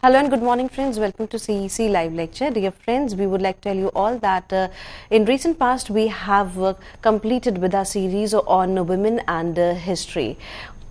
Hello and good morning, friends. Welcome to CEC live lecture. Dear friends, we would like to tell you all that in recent past we have completed with our series on women and history.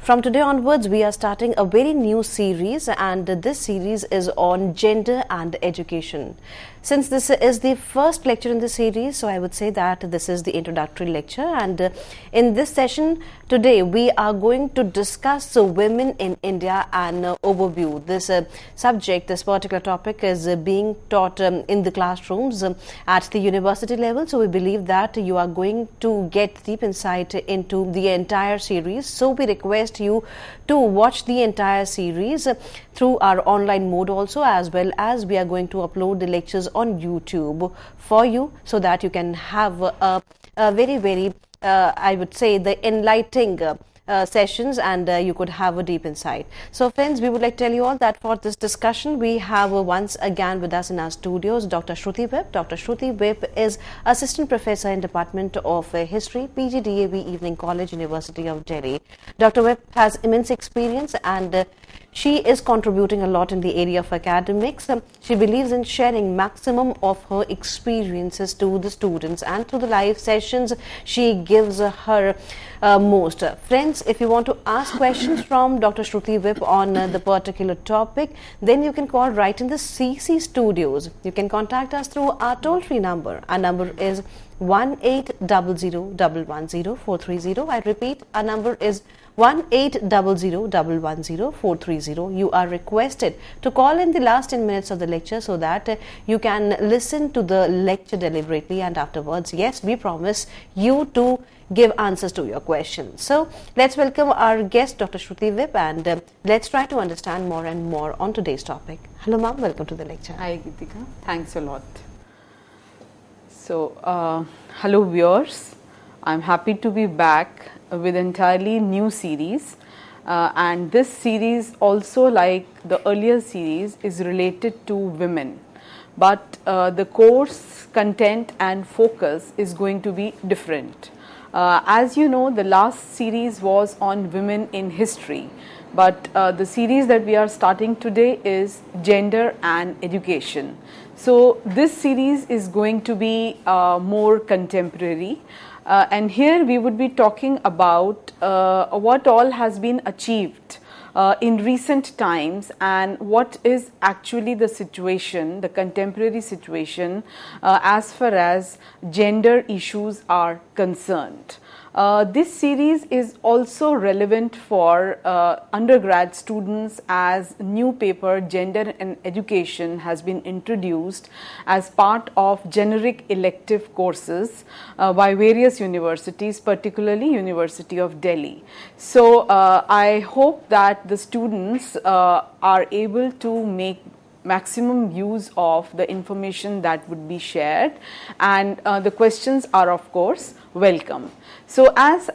From today onwards, we are starting a very new series, and this series is on gender and education. Since this is the first lecture in the series, so I would say that this is the introductory lecture, and in this session today we are going to discuss women in India and overview. This subject, this particular topic is being taught in the classrooms at the university level, so we believe that you are going to get deep insight into the entire series. So we request you to watch the entire series through our online mode also, as well as we are going to upload the lectures on YouTube for you, so that you can have a very I would say the enlightening sessions, and you could have a deep insight. So friends, we would like to tell you all that for this discussion we have once again with us in our studios Dr. Shruti Webb. Dr. Shruti Webb is Assistant Professor in Department of History, PGDAB, Evening College, University of Delhi. Dr. Webb has immense experience, and she is contributing a lot in the area of academics. She believes in sharing maximum of her experiences to the students, and through the live sessions she gives her most. Friends, if you want to ask questions from Dr. Shruti Webb on the particular topic, then you can call right in the CC studios. You can contact us through our toll-free number. Our number is 1800110430. I repeat, our number is 1800110430. You are requested to call in the last 10 minutes of the lecture, so that you can listen to the lecture deliberately, and afterwards, yes, we promise you to give answers to your questions. So let's welcome our guest, Dr. Shruti Webb, and let's try to understand more and more on today's topic. Hello ma'am, welcome to the lecture. Hi Geetika, thanks a lot. So hello viewers, I'm happy to be back with entirely new series, and this series also, like the earlier series, is related to women, but the course content and focus is going to be different. As you know, the last series was on women in history, but the series that we are starting today is gender and education. So this series is going to be more contemporary, and here we would be talking about what all has been achieved in recent times, and what is actually the situation, the contemporary situation, as far as gender issues are concerned. This series is also relevant for undergrad students, as new paper Gender and Education has been introduced as part of generic elective courses by various universities, particularly University of Delhi. So I hope that the students are able to make maximum use of the information that would be shared, and the questions are of course welcome. So as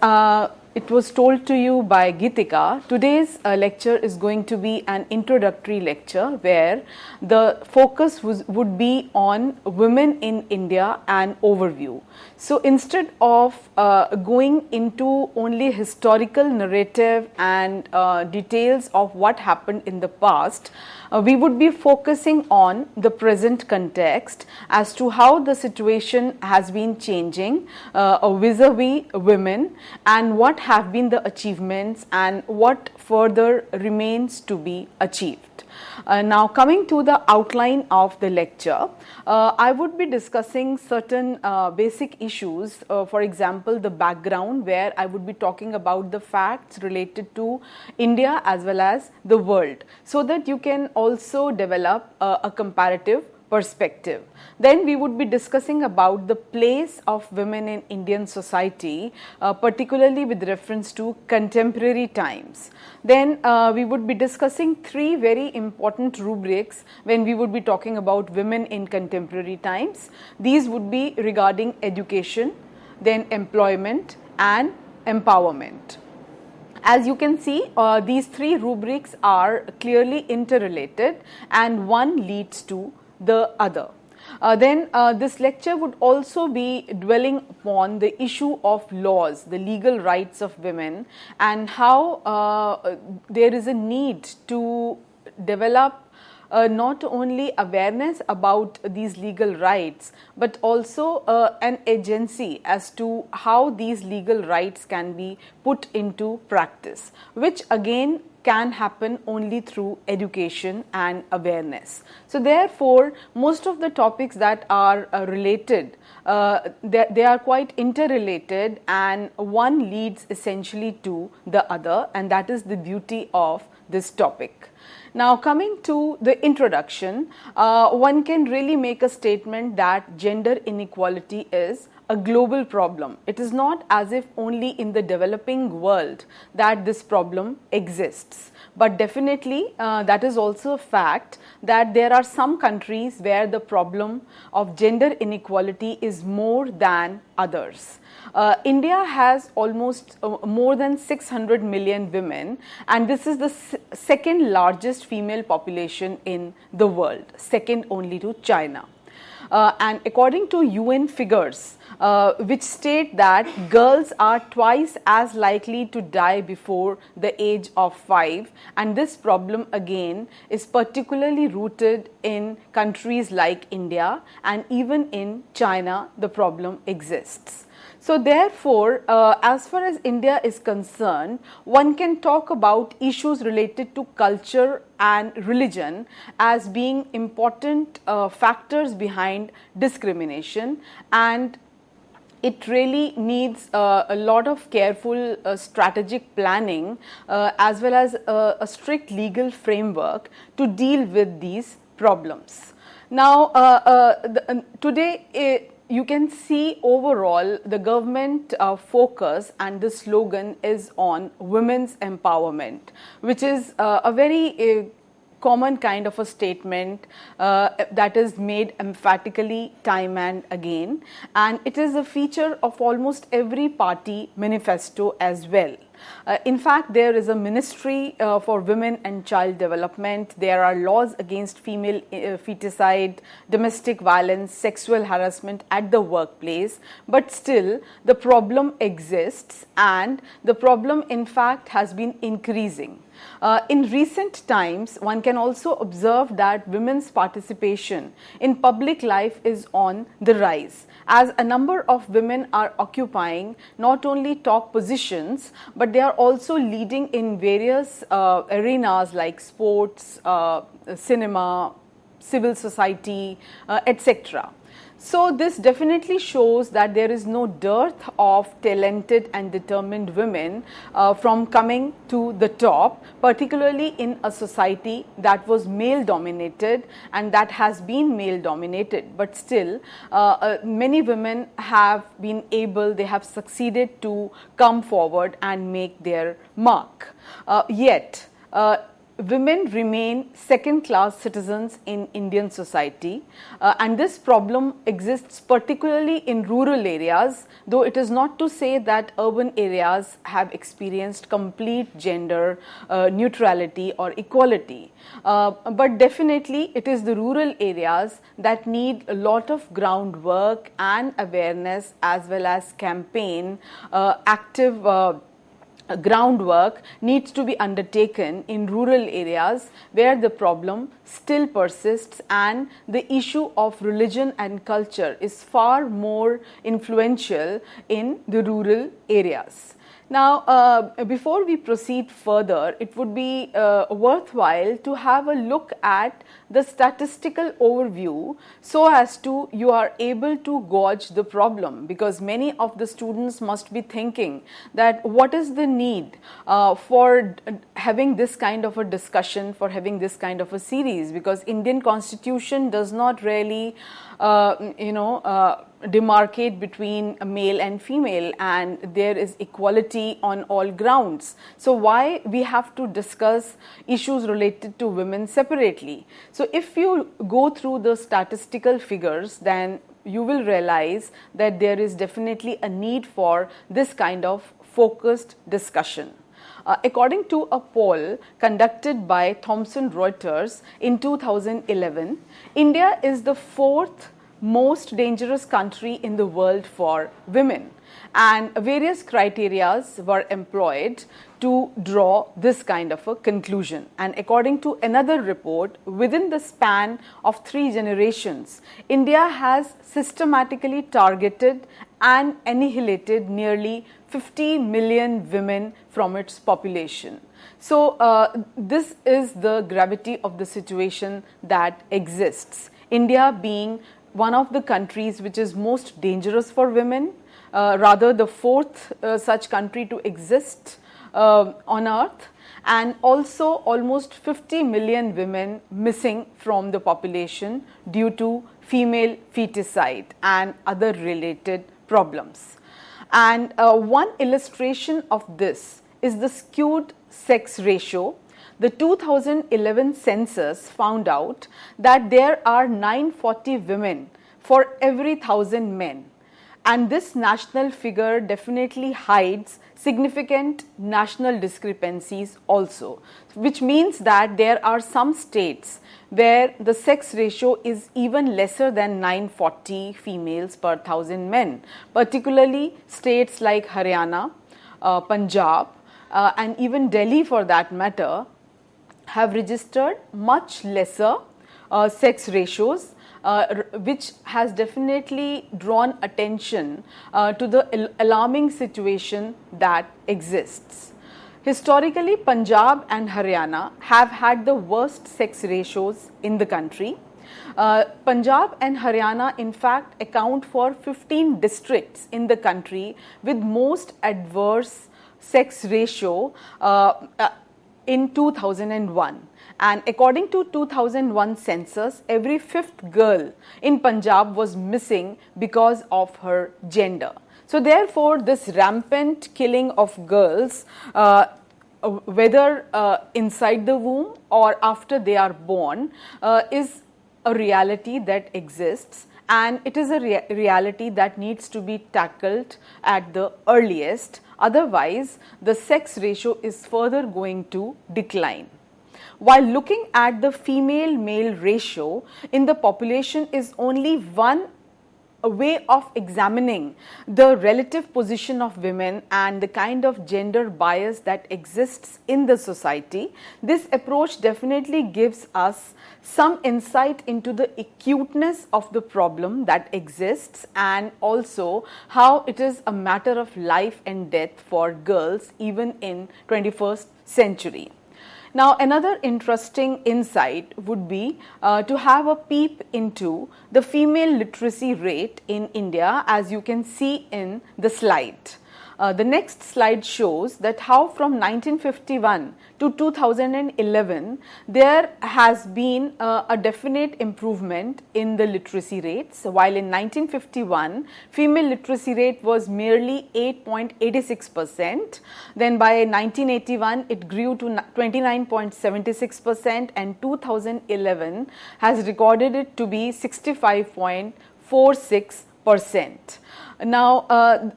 it was told to you by Geetika, today's lecture is going to be an introductory lecture where the focus would be on women in India and overview. So instead of going into only historical narrative and details of what happened in the past, we would be focusing on the present context as to how the situation has been changing vis-a-vis women, and what have been the achievements and what further remains to be achieved. Now coming to the outline of the lecture, I would be discussing certain basic issues, for example the background, where I would be talking about the facts related to India as well as the world, so that you can also develop a comparative perspective. Then we would be discussing about the place of women in Indian society, particularly with reference to contemporary times. Then we would be discussing three very important rubrics when we would be talking about women in contemporary times. These would be regarding education, then employment and empowerment. As you can see, these three rubrics are clearly interrelated, and one leads to the other. Then this lecture would also be dwelling upon the issue of laws, the legal rights of women, and how there is a need to develop not only awareness about these legal rights, but also an agency as to how these legal rights can be put into practice, which again can happen only through education and awareness. So therefore, most of the topics that are related, they are quite interrelated, and one leads essentially to the other, and that is the beauty of this topic. Now, coming to the introduction, one can really make a statement that gender inequality is a global problem. It is not as if only in the developing world that this problem exists, but definitely that is also a fact that there are some countries where the problem of gender inequality is more than others. India has almost more than 600 million women, and this is the second largest female population in the world, second only to China. And according to UN figures, which state that girls are twice as likely to die before the age of 5, and this problem again is particularly rooted in countries like India, and even in China the problem exists. So therefore, as far as India is concerned, one can talk about issues related to culture and religion as being important factors behind discrimination, and it really needs a lot of careful strategic planning as well as a strict legal framework to deal with these problems. Now, today, you can see overall the government focus and the slogan is on women's empowerment, which is a very common kind of a statement that is made emphatically time and again, and it is a feature of almost every party manifesto as well. In fact, there is a ministry for women and child development. There are laws against female feticide, domestic violence, sexual harassment at the workplace, but still the problem exists, and the problem in fact has been increasing. In recent times, one can also observe that women's participation in public life is on the rise, as a number of women are occupying not only top positions, but they are also leading in various arenas like sports, cinema, civil society, etc. So this definitely shows that there is no dearth of talented and determined women from coming to the top, particularly in a society that was male dominated and that has been male dominated. But still, many women have been able, they have succeeded to come forward and make their mark. Yet, women remain second-class citizens in Indian society, and this problem exists particularly in rural areas, though it is not to say that urban areas have experienced complete gender neutrality or equality. But definitely it is the rural areas that need a lot of groundwork and awareness as well as campaign, active groundwork needs to be undertaken in rural areas where the problem still persists and the issue of religion and culture is far more influential in the rural areas. Now, before we proceed further, it would be worthwhile to have a look at the statistical overview so as to you are able to gauge the problem, because many of the students must be thinking that what is the need for having this kind of a discussion, for having this kind of a series, because Indian Constitution does not really demarcate between male and female, and there is equality on all grounds. So why we have to discuss issues related to women separately? So if you go through the statistical figures, then you will realize that there is definitely a need for this kind of focused discussion. According to a poll conducted by Thomson Reuters in 2011, India is the fourth most dangerous country in the world for women, and various criteria were employed to draw this kind of a conclusion. And according to another report, within the span of 3 generations, India has systematically targeted and annihilated nearly 50 million women from its population. So, this is the gravity of the situation that exists. India being one of the countries which is most dangerous for women, rather the 4th such country to exist on earth, and also almost 50 million women missing from the population due to female feticide and other related problems. And one illustration of this is the skewed sex ratio. The 2011 census found out that there are 940 women for every 1,000 men. And this national figure definitely hides significant national discrepancies also, which means that there are some states where the sex ratio is even lesser than 940 females per 1,000 men, particularly states like Haryana, Punjab, and even Delhi for that matter have registered much lesser sex ratios, which has definitely drawn attention to the alarming situation that exists. Historically, Punjab and Haryana have had the worst sex ratios in the country. Punjab and Haryana in fact account for 15 districts in the country with most adverse sex ratio in 2001. And according to 2001 census, every 5th girl in Punjab was missing because of her gender. So therefore, this rampant killing of girls, whether inside the womb or after they are born, is a reality that exists, and it is a reality that needs to be tackled at the earliest. Otherwise, the sex ratio is further going to decline. While looking at the female-male ratio in the population is only one way of examining the relative position of women and the kind of gender bias that exists in the society, this approach definitely gives us some insight into the acuteness of the problem that exists, and also how it is a matter of life and death for girls even in 21st century. Now, another interesting insight would be to have a peep into the female literacy rate in India, as you can see in the slide. The next slide shows that how from 1951 to 2011 there has been a definite improvement in the literacy rates. While in 1951 female literacy rate was merely 8.86%, then by 1981 it grew to 29.76%, and 2011 has recorded it to be 65.46%. Now,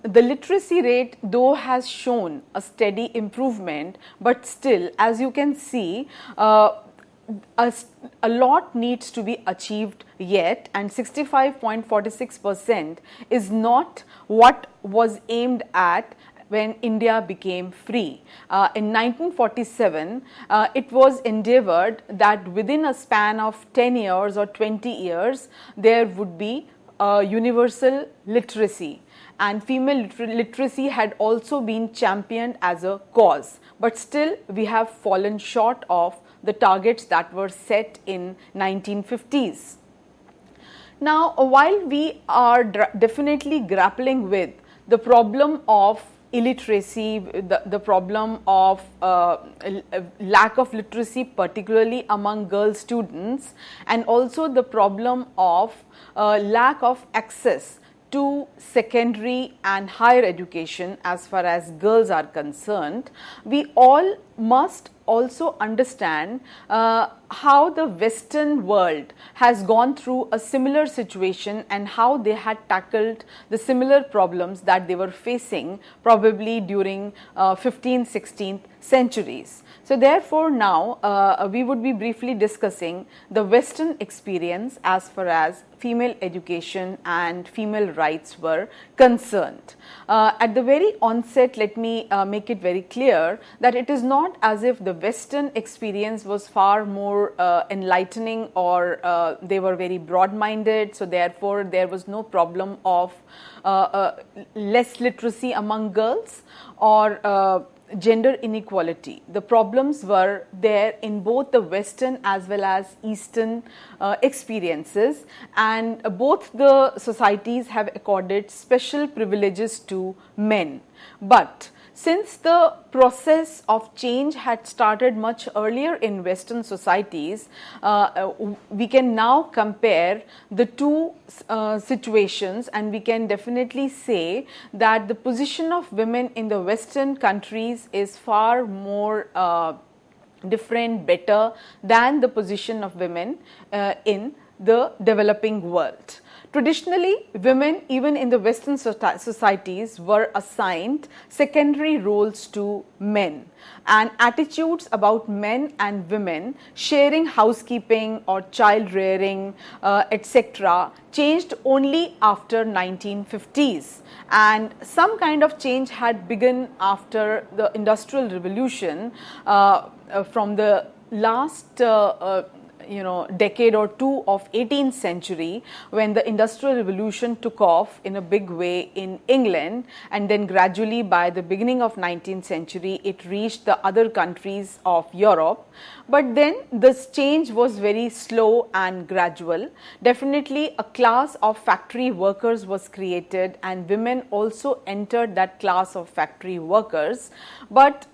the literacy rate though has shown a steady improvement, but still, as you can see, a lot needs to be achieved yet, and 65.46% is not what was aimed at when India became free. In 1947, it was endeavored that within a span of 10 years or 20 years, there would be universal literacy, and female literacy had also been championed as a cause, but still we have fallen short of the targets that were set in 1950s. Now, while we are definitely grappling with the problem of illiteracy, the problem of lack of literacy, particularly among girl students, and also the problem of lack of access to secondary and higher education as far as girls are concerned, we all must also understand how the Western world has gone through a similar situation and how they had tackled the similar problems that they were facing probably during 15th, 16th centuries. So therefore now we would be briefly discussing the Western experience as far as female education and female rights were concerned. At the very onset, let me make it very clear that it is not as if the Western experience was far more enlightening or they were very broad-minded, so therefore there was no problem of less literacy among girls or gender inequality. The problems were there in both the Western as well as Eastern experiences, and both the societies have accorded special privileges to men. But since the process of change had started much earlier in Western societies, we can now compare the two situations, and we can definitely say that the position of women in the Western countries is far more different, better than the position of women in the developing world. Traditionally, women even in the Western societies were assigned secondary roles to men, and attitudes about men and women sharing housekeeping or child rearing etc. changed only after 1950s, and some kind of change had begun after the Industrial Revolution from the last decade or two of 18th century, when the Industrial Revolution took off in a big way in England, and then gradually by the beginning of 19th century it reached the other countries of Europe. But then this change was very slow and gradual. Definitely a class of factory workers was created, and women also entered that class of factory workers. But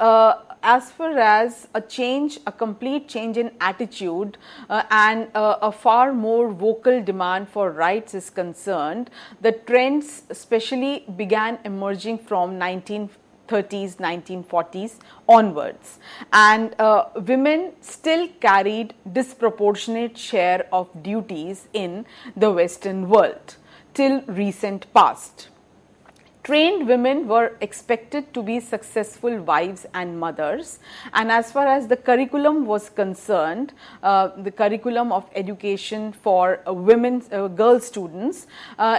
as far as a complete change in attitude and a far more vocal demand for rights is concerned, the trends especially began emerging from 1930s, 1940s onwards, and women still carried disproportionate share of duties in the Western world till recent past. Trained women were expected to be successful wives and mothers, and as far as the curriculum was concerned, the curriculum of education for girl students,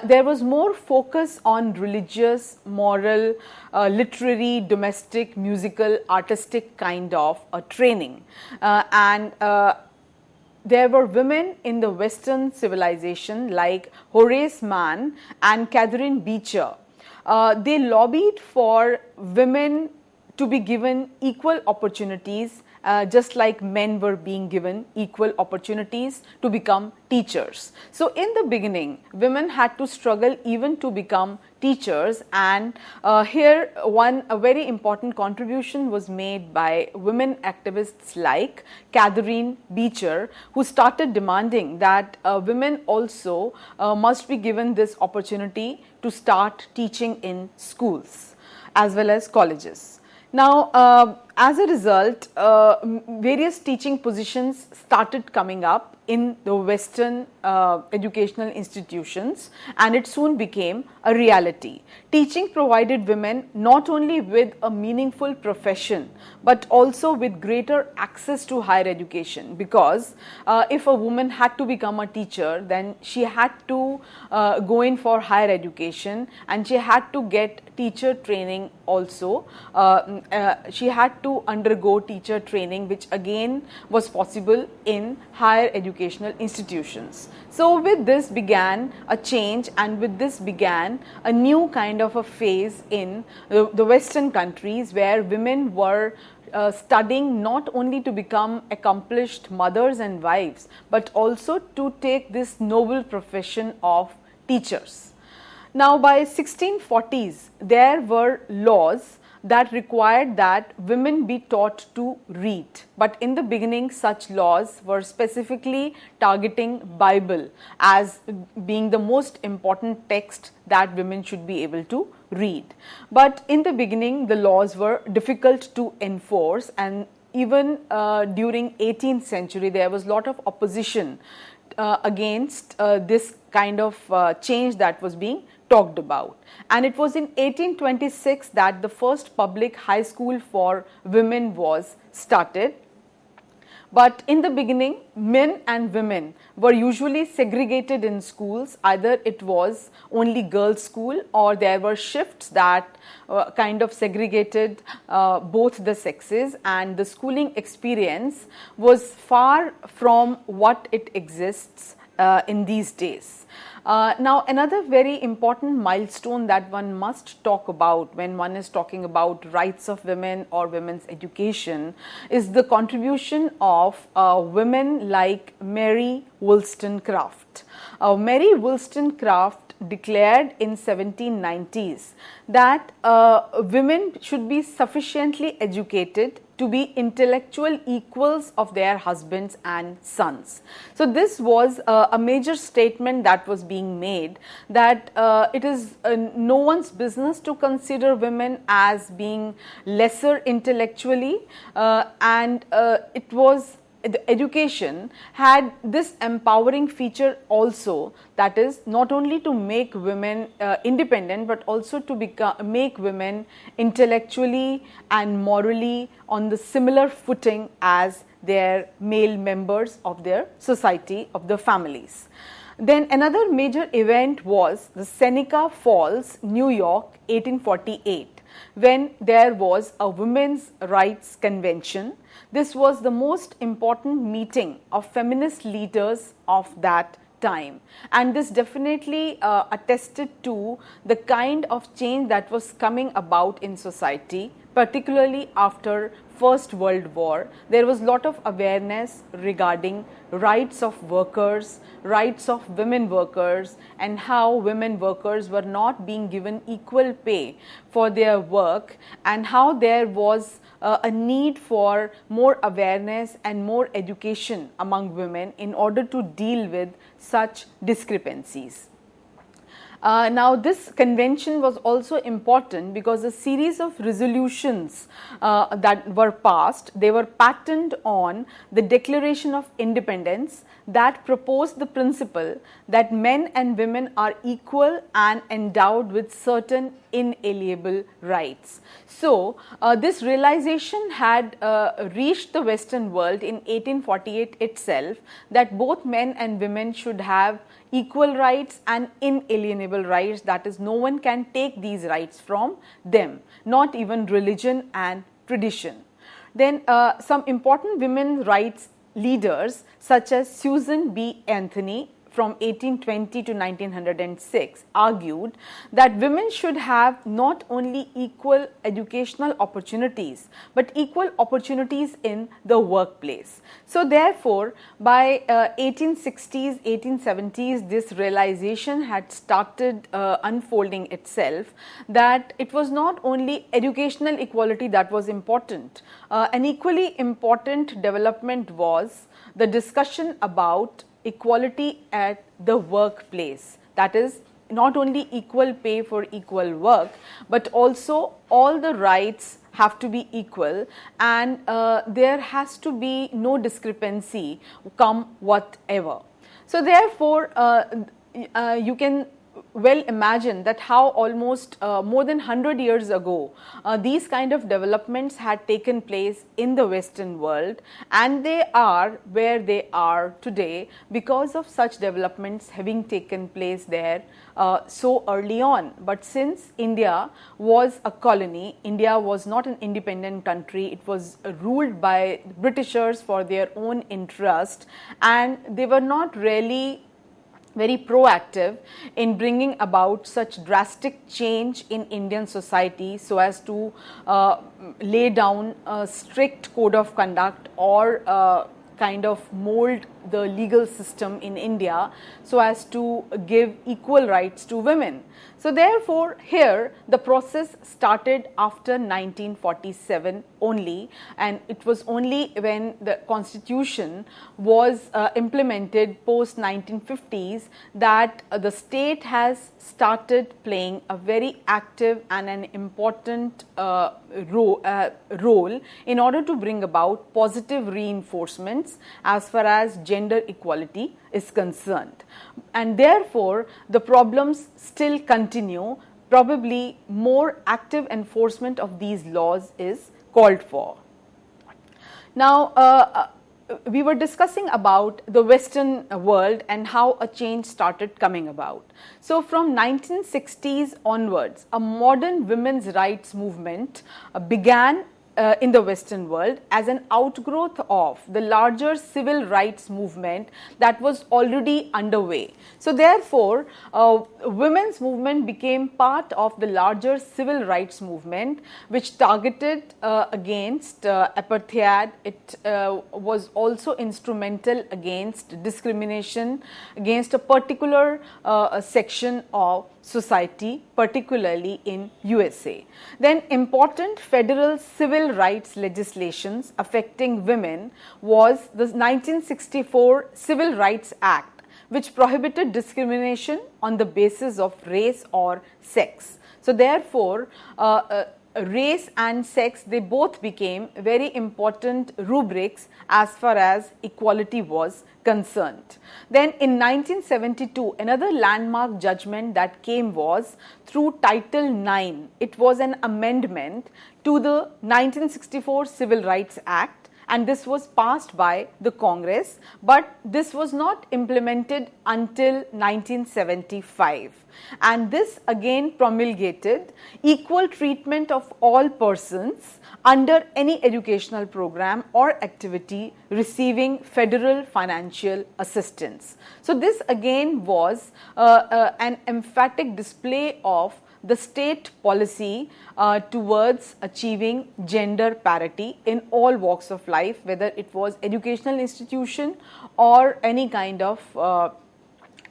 there was more focus on religious, moral, literary, domestic, musical, artistic kind of training, and there were women in the Western civilization like Horace Mann and Katharine Beecher. They lobbied for women to be given equal opportunities, just like men were being given equal opportunities to become teachers. So in the beginning, women had to struggle even to become teachers, and here a very important contribution was made by women activists like Katharine Beecher, who started demanding that women also must be given this opportunity to start teaching in schools as well as colleges. Now, as a result, various teaching positions started coming up in the Western educational institutions, and it soon became a reality. Teaching provided women not only with a meaningful profession, but also with greater access to higher education, because if a woman had to become a teacher, then she had to go in for higher education, and she had to get teacher training also. She had to undergo teacher training, which again was possible in higher educational institutions. So with this began a change, and with this began a new kind of a phase in the Western countries, where women were studying not only to become accomplished mothers and wives, but also to take this noble profession of teachers. Now, by 1640s, there were laws that required that women be taught to read. But in the beginning, such laws were specifically targeting Bible as being the most important text that women should be able to read. But in the beginning, the laws were difficult to enforce, and even during 18th century there was a lot of opposition against this kind of change that was being talked about. And it was in 1826 that the first public high school for women was started. But in the beginning, men and women were usually segregated in schools. Either it was only girls' school, or there were shifts that kind of segregated both the sexes, and the schooling experience was far from what it exists in these days. Now, another very important milestone that one must talk about when one is talking about rights of women or women's education is the contribution of women like Mary Wollstonecraft. Mary Wollstonecraft declared in 1790s that women should be sufficiently educated to be intellectual equals of their husbands and sons. So this was a major statement that was being made, that it is no one's business to consider women as being lesser intellectually, and it was the education had this empowering feature also, that is not only to make women independent, but also to make women intellectually and morally on the similar footing as their male members of their society, of the families. Then another major event was the Seneca Falls, New York, 1848, when there was a women's rights convention. This was the most important meeting of feminist leaders of that time, and this definitely attested to the kind of change that was coming about in society, particularly after First World War. There was a lot of awareness regarding rights of workers, rights of women workers, and how women workers were not being given equal pay for their work, and how there was a need for more awareness and more education among women in order to deal with such discrepancies. Now, this convention was also important because a series of resolutions that were passed, they were patterned on the Declaration of Independence that proposed the principle that men and women are equal and endowed with certain inalienable rights. So, this realization had reached the Western world in 1848 itself, that both men and women should have equal rights and inalienable rights, that is, no one can take these rights from them, not even religion and tradition. Then some important women's rights leaders such as Susan B. Anthony from 1820 to 1906 argued that women should have not only equal educational opportunities, but equal opportunities in the workplace. So therefore, by 1860s, 1870s, this realization had started unfolding itself, that it was not only educational equality that was important. An equally important development was the discussion about equality at the workplace, that is, not only equal pay for equal work, but also all the rights have to be equal, and there has to be no discrepancy come whatever. So therefore, you can well imagine that how almost more than 100 years ago these kind of developments had taken place in the Western world, and they are where they are today because of such developments having taken place there so early on. But since India was a colony, India was not an independent country, it was ruled by Britishers for their own interest, and they were not really very proactive in bringing about such drastic change in Indian society so as to lay down a strict code of conduct or kind of mold the legal system in India so as to give equal rights to women. So therefore, here the process started after 1947 only, and it was only when the constitution was implemented post 1950s that the state has started playing a very active and an important role in order to bring about positive reinforcements as far as gender equality is concerned. And therefore, the problems still continue. Probably more active enforcement of these laws is called for. Now, we were discussing about the Western world and how a change started coming about. So, from 1960s onwards, a modern women's rights movement began in the Western world as an outgrowth of the larger civil rights movement that was already underway. So therefore, women's movement became part of the larger civil rights movement, which targeted against apartheid. It was also instrumental against discrimination against a particular section of society, particularly in USA. Then important federal civil rights legislations affecting women was the 1964 Civil Rights Act, which prohibited discrimination on the basis of race or sex. So therefore, race and sex, they both became very important rubrics as far as equality was concerned. Then in 1972, another landmark judgment that came was through Title IX. It was an amendment to the 1964 Civil Rights Act, and this was passed by the Congress, but this was not implemented until 1975. And this again promulgated equal treatment of all persons under any educational program or activity receiving federal financial assistance. So this again was an emphatic display of the state policy towards achieving gender parity in all walks of life, whether it was educational institution or any kind of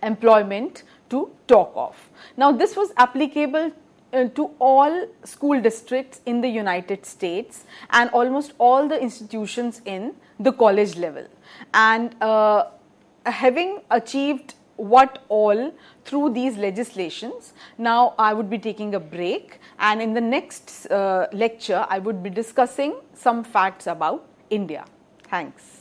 employment to talk of. Now this was applicable to all school districts in the United States and almost all the institutions in the college level. And having achieved what all through these legislations, now I would be taking a break, and in the next lecture I would be discussing some facts about India. Thanks.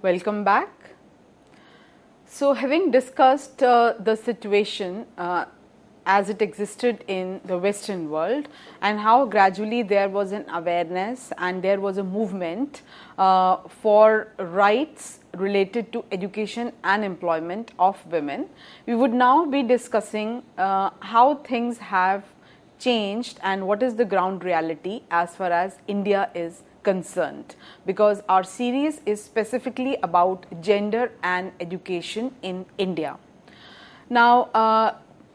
Welcome back. So, having discussed the situation as it existed in the Western world and how gradually there was an awareness and there was a movement for rights related to education and employment of women, we would now be discussing how things have changed and what is the ground reality as far as India is concerned, because our series is specifically about gender and education in India. Now,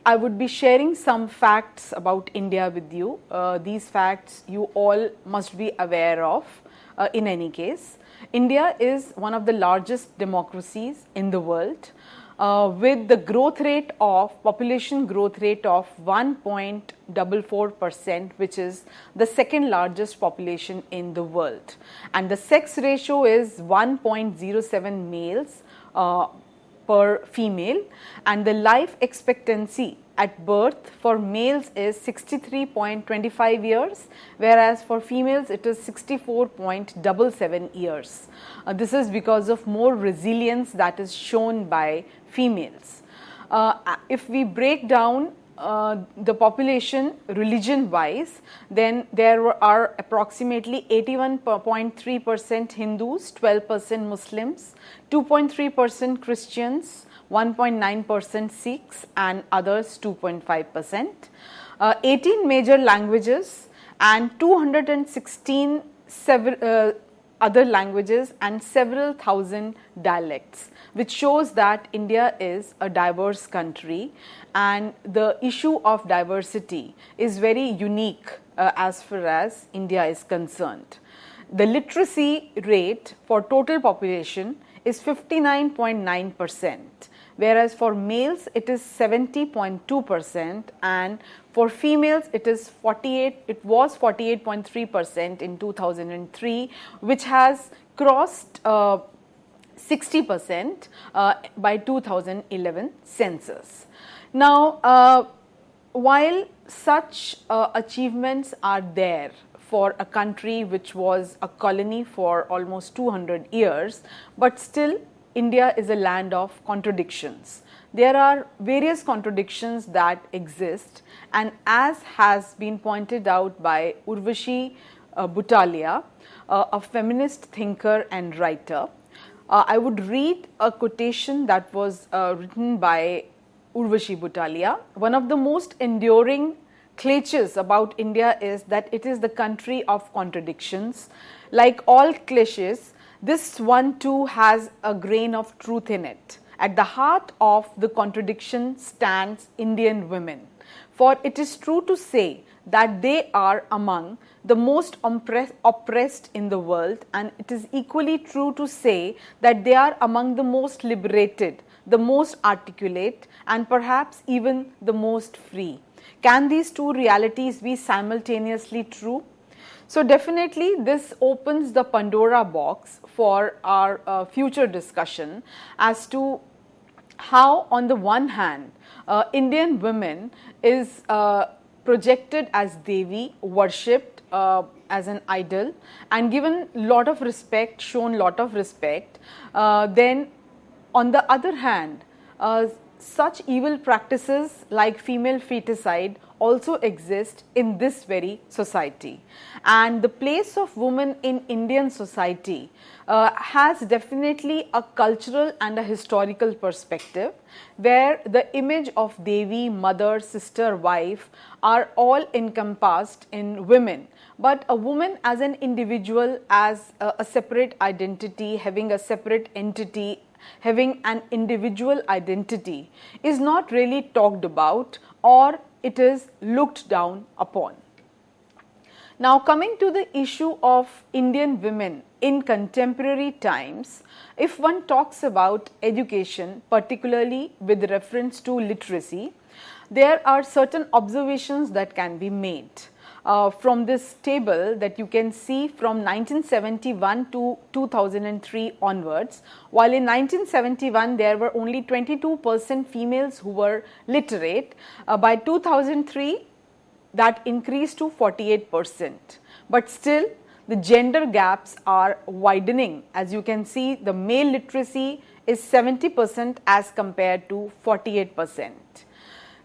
I would be sharing some facts about India with you. These facts you all must be aware of in any case. India is one of the largest democracies in the world. With the growth rate of population growth rate of 1.44%, which is the second largest population in the world, and the sex ratio is 1.07 males per female, and the life expectancy at birth for males is 63.25 years, whereas for females it is 64.77 years. This is because of more resilience that is shown by females. If we break down the population religion wise, then there are approximately 81.3% Hindus, 12% Muslims, 2.3% Christians, 1.9% Sikhs, and others 2.5%. 18 major languages and 216 other languages and several thousand dialects, which shows that India is a diverse country, and the issue of diversity is very unique as far as India is concerned. The literacy rate for total population is 59.9%, whereas for males it is 70.2%, and for females it was 48.3% in 2003, which has crossed 60% by 2011 census. Now, while such achievements are there for a country which was a colony for almost 200 years, but still India is a land of contradictions. There are various contradictions that exist, and as has been pointed out by Urvashi Butalia, a feminist thinker and writer, I would read a quotation that was written by Urvashi Butalia. One of the most enduring cliches about India is that it is the country of contradictions. Like all cliches, this one too has a grain of truth in it. At the heart of the contradiction stands Indian women. For it is true to say that they are among the most oppressed in the world, and it is equally true to say that they are among the most liberated, the most articulate, and perhaps even the most free. Can these two realities be simultaneously true? So definitely this opens the Pandora box for our future discussion as to how, on the one hand, Indian women is projected as Devi, worshipped as an idol, and given lot of respect, shown lot of respect. Then on the other hand, such evil practices like female feticide also exist in this very society, and the place of women in Indian society has definitely a cultural and a historical perspective, where the image of Devi, mother, sister, wife are all encompassed in women. But a woman as an individual, as a separate identity, having a separate entity, having an individual identity, is not really talked about, or it is looked down upon. Now, coming to the issue of Indian women in contemporary times, if one talks about education, particularly with reference to literacy, there are certain observations that can be made. From this table that you can see from 1971 to 2003 onwards, while in 1971 there were only 22% females who were literate, by 2003 that increased to 48%. But still the gender gaps are widening. As you can see, the male literacy is 70% as compared to 48%.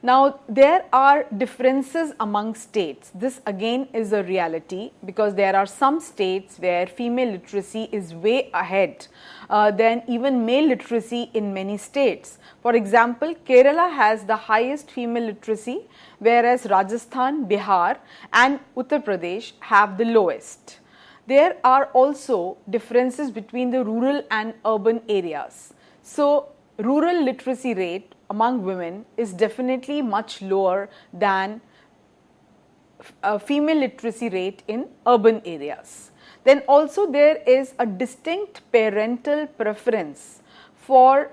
Now, there are differences among states. This again is a reality because there are some states where female literacy is way ahead than even male literacy in many states. For example, Kerala has the highest female literacy, whereas Rajasthan, Bihar and Uttar Pradesh have the lowest. There are also differences between the rural and urban areas. So, rural literacy rate among women is definitely much lower than female literacy rate in urban areas. Then also there is a distinct parental preference for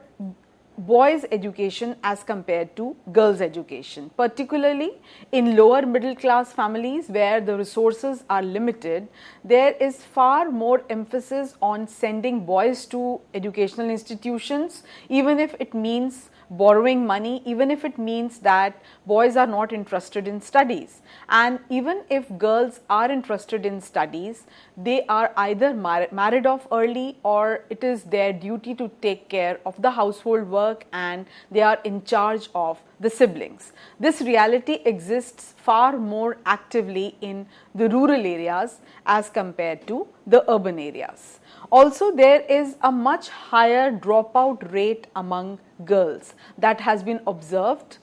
boys' education as compared to girls' education, particularly in lower middle class families where the resources are limited. There is far more emphasis on sending boys to educational institutions, even if it means borrowing money, even if it means that boys are not interested in studies. And even if girls are interested in studies, they are either married off early, or it is their duty to take care of the household work and they are in charge of the siblings. This reality exists far more actively in the rural areas as compared to the urban areas. Also, there is a much higher dropout rate among girls that has been observed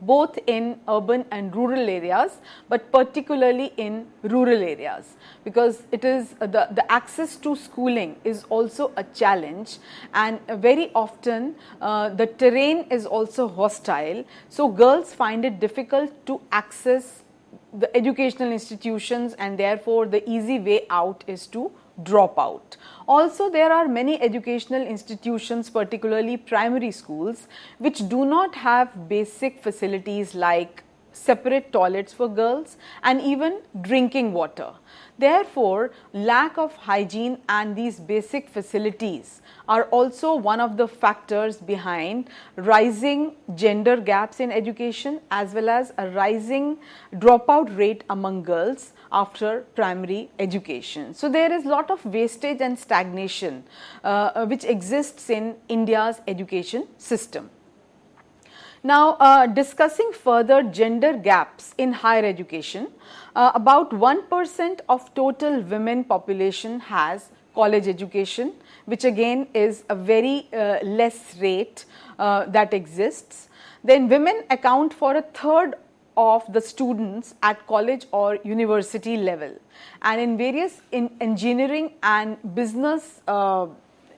both in urban and rural areas, but particularly in rural areas, because it is the access to schooling is also a challenge, and very often the terrain is also hostile. So, girls find it difficult to access the educational institutions, and therefore the easy way out is to drop out. Also, there are many educational institutions, particularly primary schools, which do not have basic facilities like separate toilets for girls and even drinking water. Therefore, lack of hygiene and these basic facilities are also one of the factors behind rising gender gaps in education, as well as a rising dropout rate among girls after primary education. So, there is a lot of wastage and stagnation which exists in India's education system. Now, discussing further gender gaps in higher education, about 1% of total women population has college education, which again is a very less rate that exists. Then women account for a third of the students at college or university level, and in various engineering and business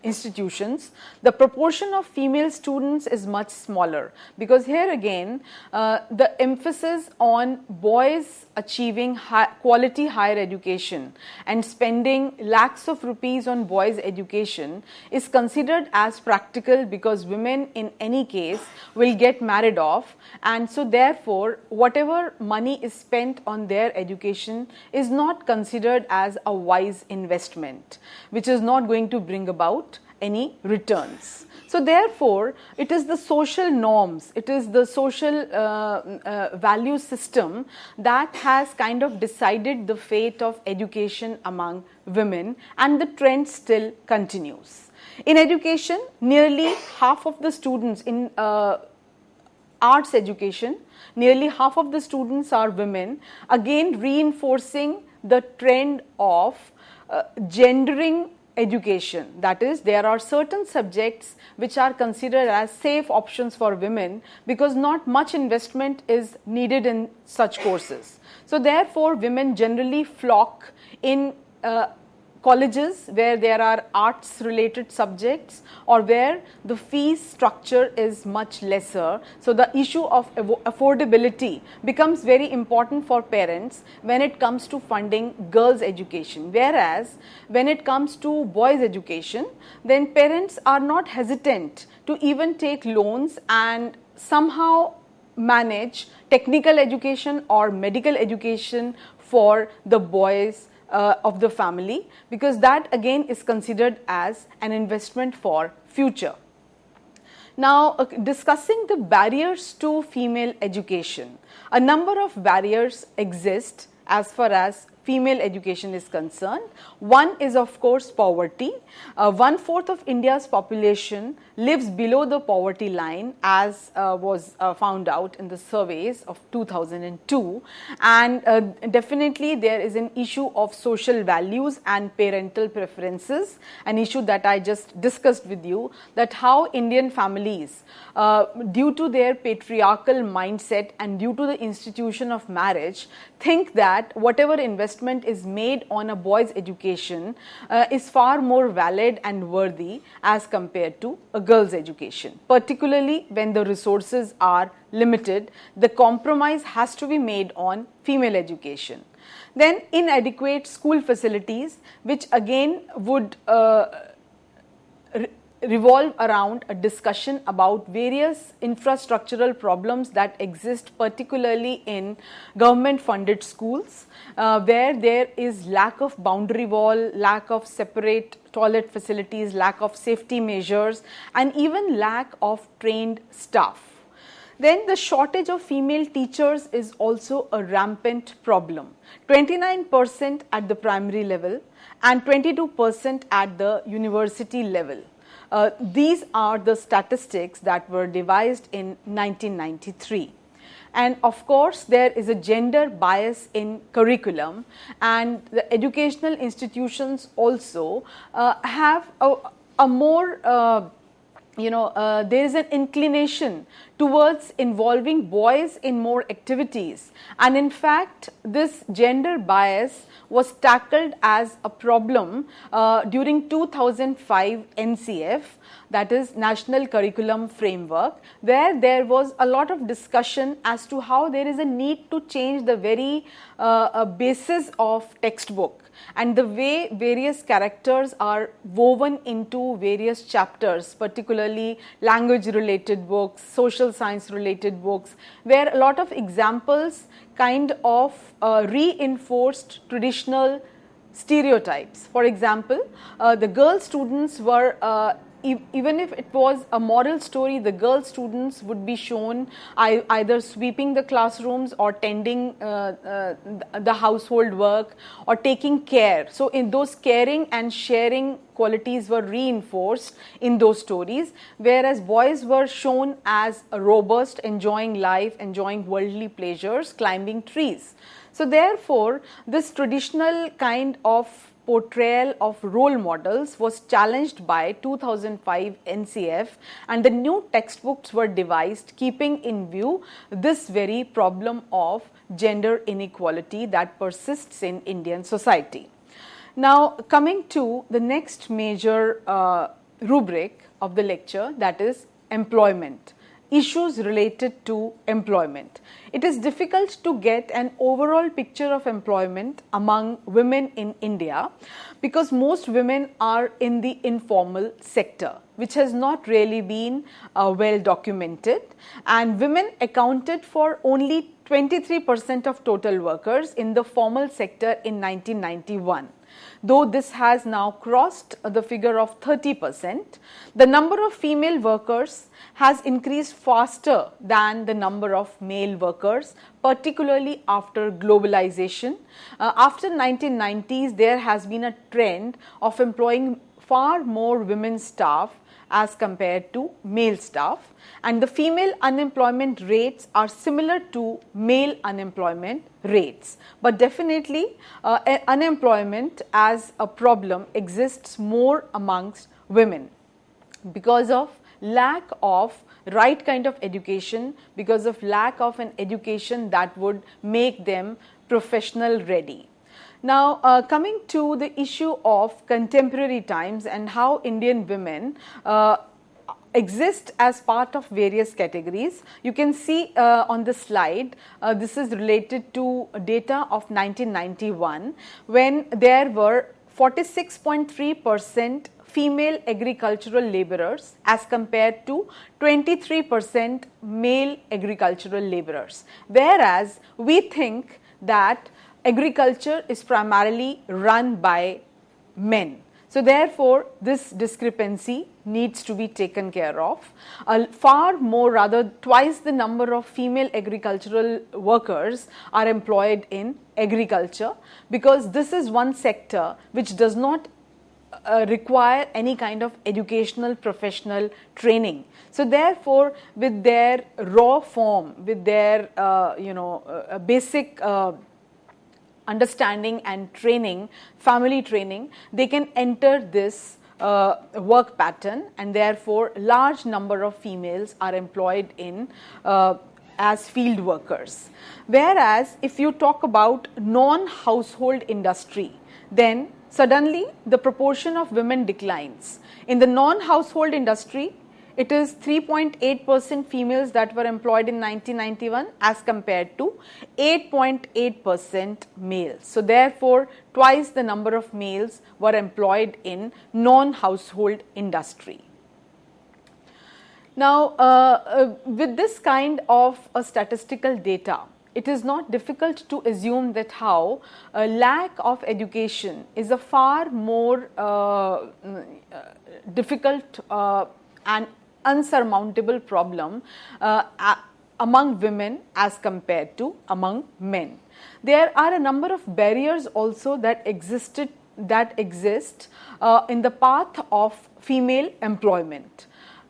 institutions, the proportion of female students is much smaller, because here again the emphasis on boys achieving quality higher education and spending lakhs of rupees on boys' education is considered as practical, because women in any case will get married off, and so therefore whatever money is spent on their education is not considered as a wise investment, which is not going to bring about any returns. So therefore, it is the social norms, it is the social value system that has kind of decided the fate of education among women, and the trend still continues. In education, nearly half of the students in arts education, nearly half of the students are women, again reinforcing the trend of gendering education. That is, there are certain subjects which are considered as safe options for women, because not much investment is needed in such courses. So therefore, women generally flock in colleges where there are arts related subjects, or where the fees structure is much lesser. So the issue of affordability becomes very important for parents when it comes to funding girls' education, whereas when it comes to boys' education, then parents are not hesitant to even take loans and somehow manage technical education or medical education for the boys of the family, because that again is considered as an investment for future. Now, discussing the barriers to female education, a number of barriers exist as far as female education is concerned. One is of course poverty. 1/4 of India's population lives below the poverty line, as was found out in the surveys of 2002, and definitely there is an issue of social values and parental preferences, an issue that I just discussed with you, that how Indian families, due to their patriarchal mindset and due to the institution of marriage, think that whatever investment is made on a boy's education is far more valid and worthy as compared to a girl's education. Particularly when the resources are limited, the compromise has to be made on female education. Then inadequate school facilities, which again would revolve around a discussion about various infrastructural problems that exist, particularly in government funded schools, where there is lack of boundary wall, lack of separate toilet facilities, lack of safety measures, and even lack of trained staff. Then the shortage of female teachers is also a rampant problem. 29% at the primary level and 22% at the university level. These are the statistics that were devised in 1993. And of course, there is a gender bias in curriculum, and the educational institutions also have a more there is an inclination towards involving boys in more activities, and in fact this gender bias was tackled as a problem during 2005 NCF, that is National Curriculum Framework, where there was a lot of discussion as to how there is a need to change the very basis of textbook and the way various characters are woven into various chapters, particularly language related books, social science related books, where a lot of examples kind of reinforced traditional stereotypes. For example, the girl students were even if it was a moral story, the girl students would be shown either sweeping the classrooms or tending the household work or taking care. So in those caring and sharing qualities were reinforced in those stories, whereas boys were shown as robust, enjoying life, enjoying worldly pleasures, climbing trees. So therefore, this traditional kind of portrayal of role models was challenged by 2005 NCF, and the new textbooks were devised keeping in view this very problem of gender inequality that persists in Indian society. Now coming to the next major rubric of the lecture, that is employment. Issues related to employment. It is difficult to get an overall picture of employment among women in India because most women are in the informal sector, which has not really been well documented, and women accounted for only 23% of total workers in the formal sector in 1991. Though this has now crossed the figure of 30%, the number of female workers has increased faster than the number of male workers, particularly after globalization. After 1990s, there has been a trend of employing far more women staff as compared to male staff, and the female unemployment rates are similar to male unemployment rates. But definitely unemployment as a problem exists more amongst women because of lack of right kind of education, because of lack of an education that would make them professional ready. Now coming to the issue of contemporary times and how Indian women exist as part of various categories. You can see on the slide, this is related to data of 1991, when there were 46.3% female agricultural laborers as compared to 23% male agricultural laborers, whereas we think that agriculture is primarily run by men. So therefore, this discrepancy needs to be taken care of. Far more, rather twice the number of female agricultural workers are employed in agriculture, because this is one sector which does not require any kind of educational professional training. So therefore, with their raw form, with their basic understanding and training, family training, they can enter this work pattern, and therefore large number of females are employed in as field workers. Whereas if you talk about non-household industry, then suddenly the proportion of women declines. In the non-household industry, it is 3.8% females that were employed in 1991 as compared to 8.8% males. So therefore, twice the number of males were employed in non-household industry. Now, with this kind of statistical data, it is not difficult to assume that how a lack of education is a far more difficult and unsurmountable problem among women as compared to among men. There are a number of barriers also that exist in the path of female employment.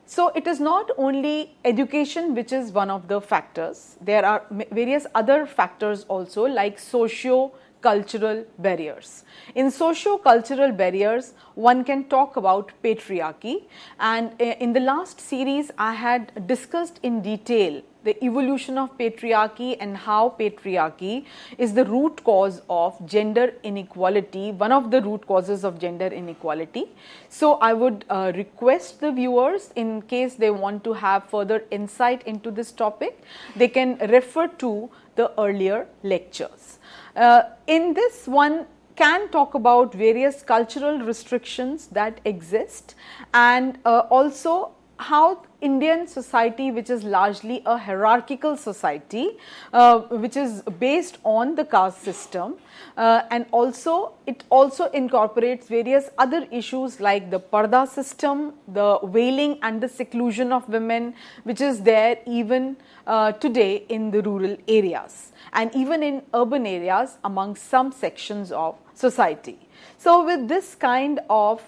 So it is not only education which is one of the factors. There are various other factors also, like socio-cultural barriers. In socio-cultural barriers, one can talk about patriarchy, and in the last series I had discussed in detail the evolution of patriarchy and how patriarchy is the root cause of gender inequality, one of the root causes of gender inequality. So I would request the viewers, in case they want to have further insight into this topic, they can refer to the earlier lectures. In this one can talk about various cultural restrictions that exist, and also how Indian society, which is largely a hierarchical society, which is based on the caste system, and also it also incorporates various other issues like the parda system, the veiling and the seclusion of women, which is there even today in the rural areas and even in urban areas among some sections of society. So with this kind of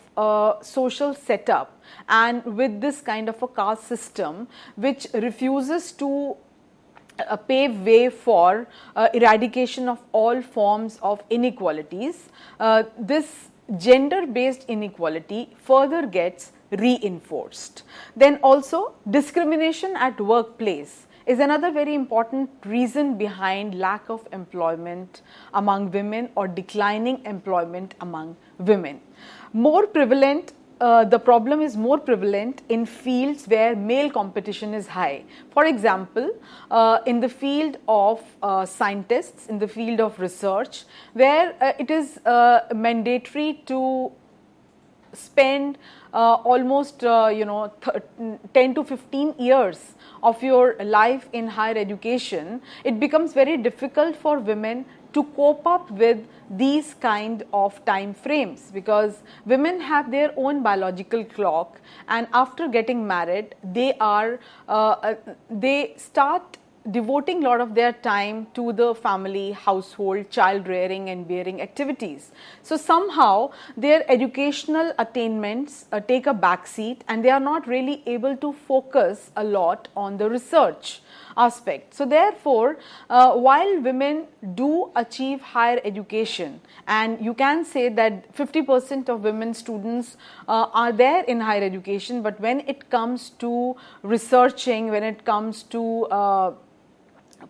social setup and with this kind of a caste system which refuses to pave way for eradication of all forms of inequalities, this gender based inequality further gets reinforced. Then also discrimination at workplace is another very important reason behind lack of employment among women or declining employment among women. More prevalent, the problem is more prevalent in fields where male competition is high. For example, in the field of scientists, in the field of research, where it is mandatory to spend almost 10 to 15 years of your life in higher education, it becomes very difficult for women to cope up with these kind of time frames, because women have their own biological clock, and after getting married they start devoting a lot of their time to the family, household, child rearing and bearing activities. So somehow their educational attainments take a backseat, and they are not really able to focus a lot on the research aspect. So therefore, while women do achieve higher education, and you can say that 50% of women students are there in higher education, but when it comes to researching, when it comes to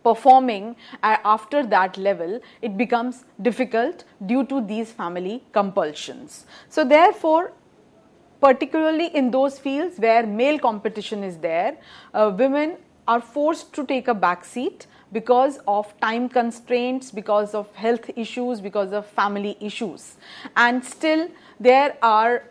performing after that level, it becomes difficult due to these family compulsions. So therefore, particularly in those fields where male competition is there, women are forced to take a back seat because of time constraints, because of health issues, because of family issues. And still there are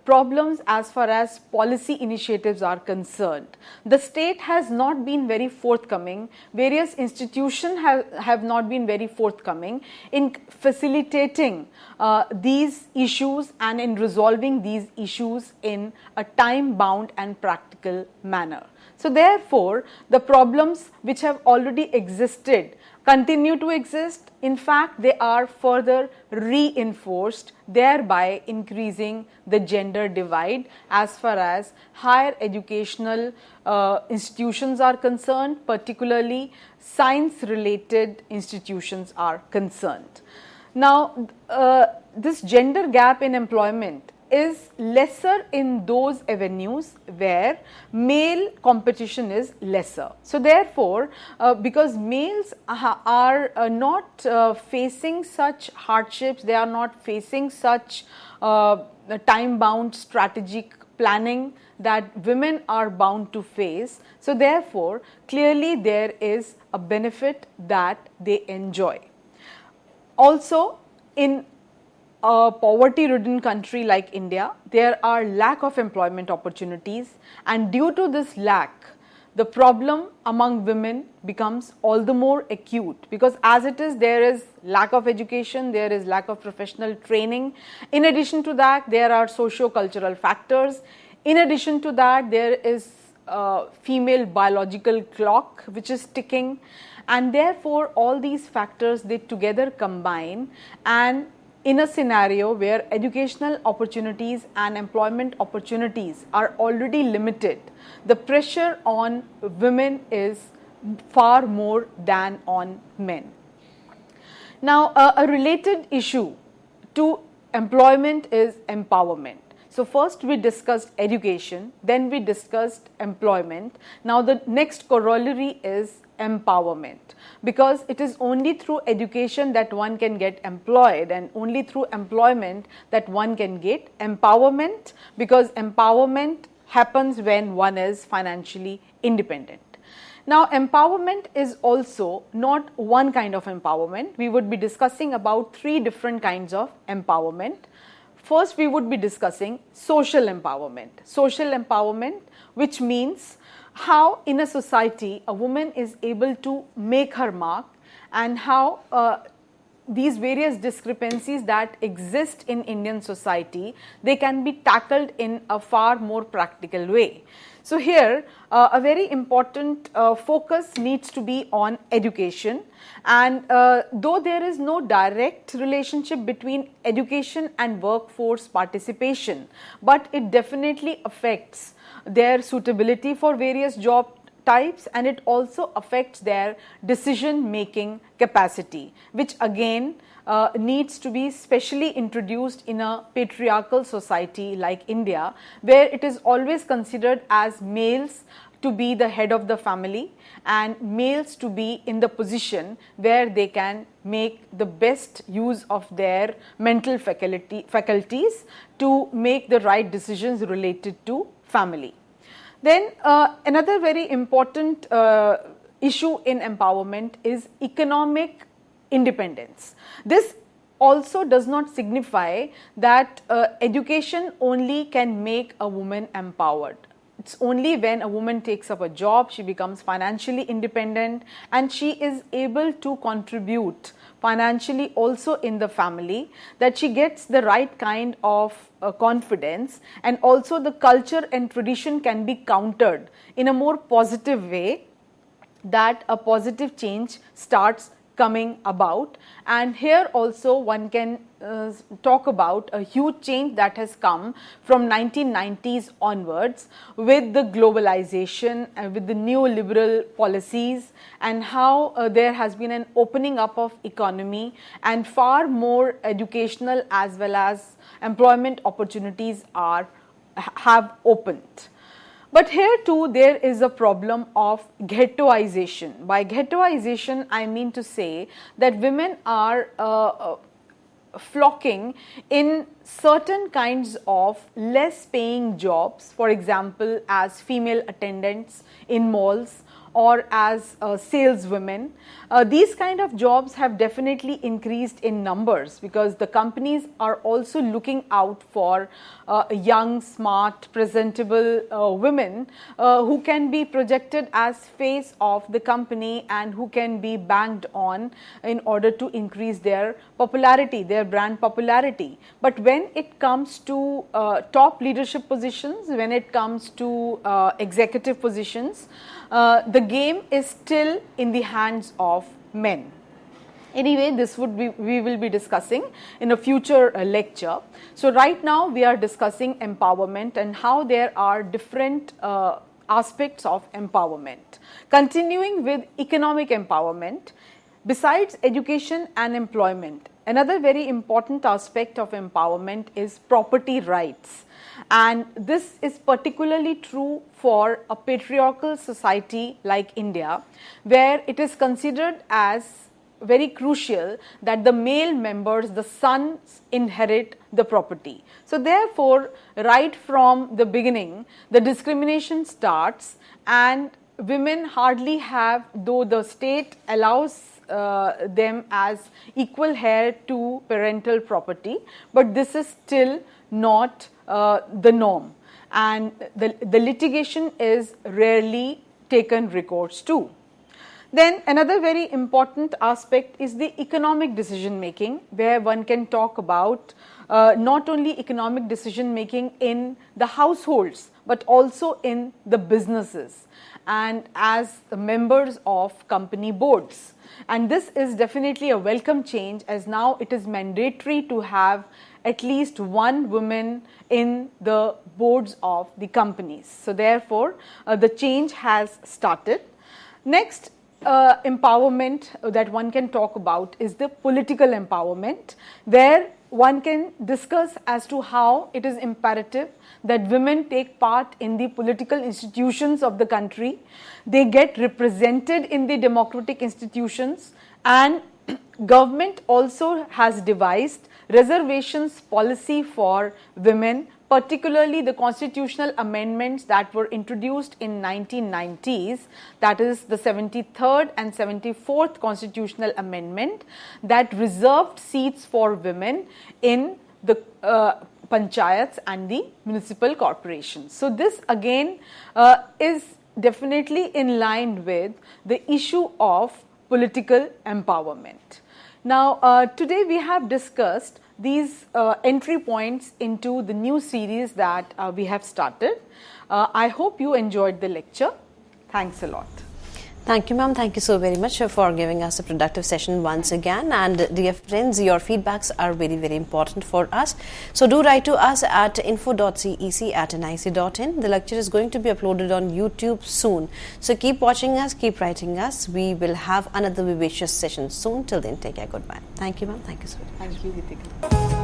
problems as far as policy initiatives are concerned. The state has not been very forthcoming, various institutions have not been very forthcoming in facilitating these issues and in resolving these issues in a time-bound and practical manner. So therefore, the problems which have already existed continue to exist. In fact, they are further reinforced, thereby increasing the gender divide as far as higher educational institutions are concerned, particularly science-related institutions are concerned. Now, this gender gap in employment is lesser in those avenues where male competition is lesser. So therefore, because males are not facing such hardships, they are not facing such time-bound strategic planning that women are bound to face. So therefore, clearly there is a benefit that they enjoy. Also, in a poverty-ridden country like India, there are lack of employment opportunities, and due to this lack, the problem among women becomes all the more acute, because as it is, there is lack of education, there is lack of professional training. In addition to that, there are socio-cultural factors. In addition to that, there is a female biological clock which is ticking, and therefore all these factors, they together combine, and in a scenario where educational opportunities and employment opportunities are already limited, the pressure on women is far more than on men. Now, a related issue to employment is empowerment. So first we discussed education, then we discussed employment. Now the next corollary is empowerment, because it is only through education that one can get employed, and only through employment that one can get empowerment, because empowerment happens when one is financially independent. Now, empowerment is also not one kind of empowerment. We would be discussing about 3 different kinds of empowerment. First, we would be discussing social empowerment. Social empowerment, which means how in a society a woman is able to make her mark, and how these various discrepancies that exist in Indian society, they can be tackled in a far more practical way. So here a very important focus needs to be on education, and though there is no direct relationship between education and workforce participation, but it definitely affects their suitability for various job types, and it also affects their decision making capacity, which again needs to be specially introduced in a patriarchal society like India, where it is always considered as males to be the head of the family and males to be in the position where they can make the best use of their mental faculties to make the right decisions related to family. Then another very important issue in empowerment is economic independence. This also does not signify that education only can make a woman empowered. It's only when a woman takes up a job, she becomes financially independent and she is able to contribute financially also in the family, that she gets the right kind of confidence, and also the culture and tradition can be countered in a more positive way, that a positive change starts coming about. And here also one can talk about a huge change that has come from 1990s onwards with the globalization and with the neoliberal policies, and how there has been an opening up of economy and far more educational as well as employment opportunities have opened. But here too there is a problem of ghettoization. By ghettoization, I mean to say that women are flocking in certain kinds of less paying jobs, for example as female attendants in malls, or as saleswomen. These kind of jobs have definitely increased in numbers because the companies are also looking out for young, smart, presentable women who can be projected as face of the company and who can be banked on in order to increase their popularity, their brand popularity. But when it comes to top leadership positions, when it comes to executive positions, the game is still in the hands of men. Anyway, this we will be discussing in a future lecture. So right now we are discussing empowerment and how there are different aspects of empowerment. Continuing with economic empowerment, besides education and employment, another very important aspect of empowerment is property rights. And this is particularly true for a patriarchal society like India, where it is considered as very crucial that the male members, the sons, inherit the property. So therefore, right from the beginning, the discrimination starts and women hardly have, though the state allows them as equal heir to parental property, but this is still not the norm, and the litigation is rarely taken recourse to. Then another very important aspect is the economic decision making, where one can talk about not only economic decision making in the households but also in the businesses and as members of company boards. And this is definitely a welcome change, as now it is mandatory to have at least one woman in the boards of the companies. So therefore, the change has started. Next empowerment that one can talk about is the political empowerment, where one can discuss as to how it is imperative that women take part in the political institutions of the country. They get represented in the democratic institutions, and government also has devised reservations policy for women, particularly the constitutional amendments that were introduced in 1990s, that is the 73rd and 74th constitutional amendment that reserved seats for women in the panchayats and the municipal corporations. So this again is definitely in line with the issue of political empowerment. Now today we have discussed these entry points into the new series that we have started. I hope you enjoyed the lecture. Thanks a lot. Thank you, ma'am. Thank you so very much for giving us a productive session once again. And dear friends, your feedbacks are very, very important for us. So do write to us at info.cec@nic.in. The lecture is going to be uploaded on YouTube soon. So keep watching us, keep writing us. We will have another vivacious session soon. Till then, take care. Goodbye. Thank you, ma'am. Thank you so much. Thank you, Ritika.